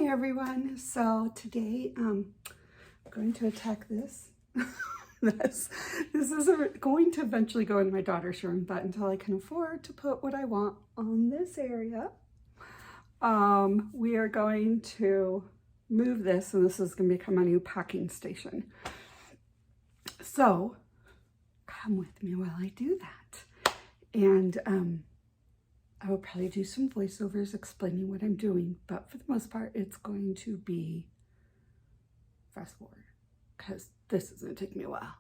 Hi everyone. So today I'm going to attack this. this is going to eventually go in my daughter's room, but until I can afford to put what I want on this area, we are going to move this, and this is going to become a new packing station. So come with me while I do that. And I will probably do some voiceovers explaining what I'm doing, but for the most part, it's going to be fast forward because this is going to take me a while.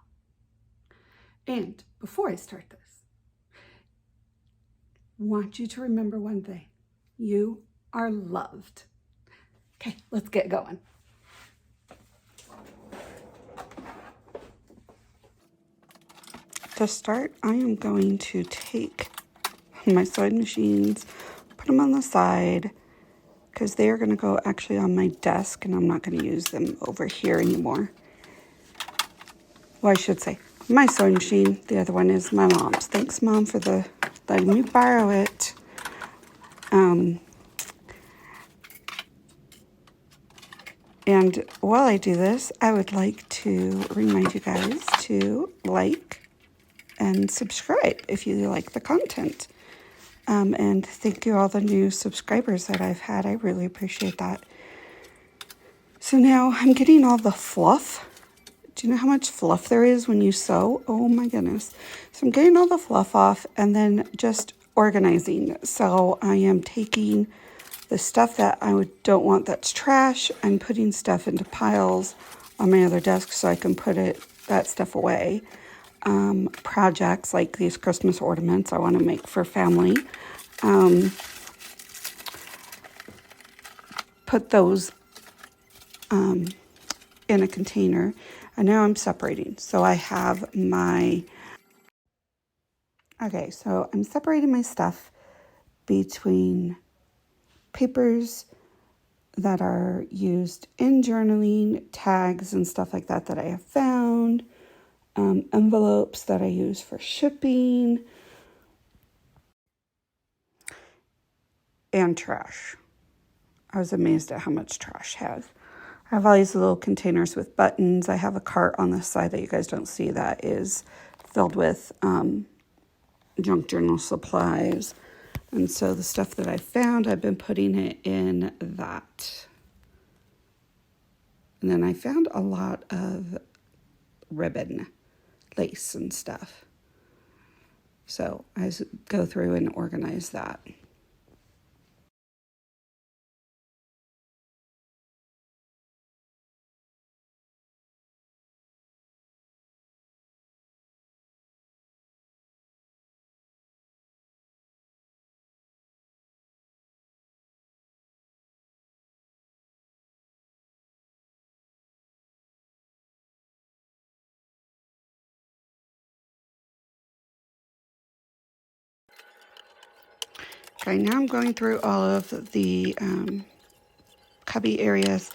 And before I start this, I want you to remember one thing. You are loved. Okay, let's get going. To start, I am going to take my sewing machines, put them on the side, because they are going to go actually on my desk, and I'm not going to use them over here anymore. Well, I should say, my sewing machine. The other one is my mom's. Thanks, Mom, for letting me borrow it. And while I do this, I would like to remind you guys to like and subscribe if you like the content. And thank you all the new subscribers that I've had. I really appreciate that. So now I'm getting all the fluff. Do you know how much fluff there is when you sew? Oh my goodness. So I'm getting all the fluff off and then just organizing. So I am taking the stuff that I don't want that's trash and putting stuff into piles on my other desk so I can put that stuff away. Projects like these Christmas ornaments I want to make for family. Put those in a container. And now I'm separating. So I have so I'm separating my stuff between papers that are used in journaling, tags and stuff like that I have found, envelopes that I use for shipping, and trash. I was amazed at how much trash I have. I have all these little containers with buttons. I have a cart on the side that you guys don't see that is filled with junk journal supplies. And so the stuff that I found, I've been putting it in that. And then I found a lot of ribbon, lace and stuff. So I go through and organize that. Okay, now I'm going through all of the cubby areas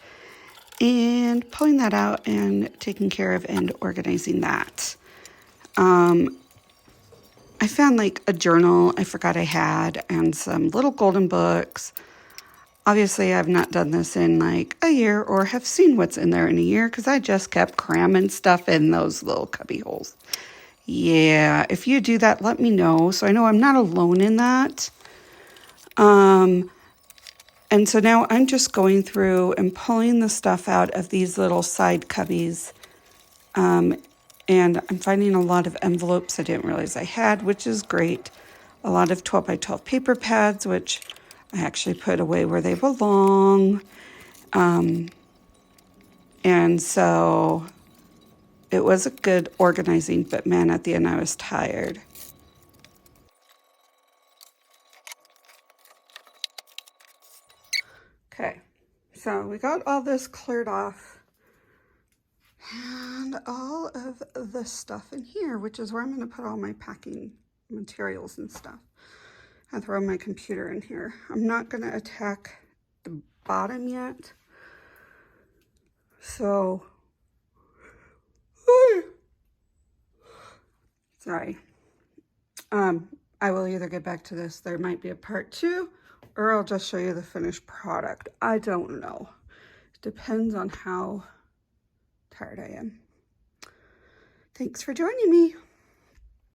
and pulling that out and taking care of and organizing that. I found like a journal I forgot I had and some little golden books. Obviously, I've not done this in like a year or have seen what's in there in a year because I just kept cramming stuff in those little cubby holes. Yeah, if you do that, let me know so I know I'm not alone in that. And so now I'm just going through and pulling the stuff out of these little side cubbies. And I'm finding a lot of envelopes I didn't realize I had, which is great. A lot of 12 by 12 paper pads, which I actually put away where they belong. And so it was a good organizing, but man, at the end I was tired. Okay, so we got all this cleared off. And all of the stuff in here, which is where I'm going to put all my packing materials and stuff. I throw my computer in here. I'm not going to attack the bottom yet. So, sorry. I will either get back to this. There might be a part 2, or I'll just show you the finished product. I don't know. Depends on how tired I am. Thanks for joining me.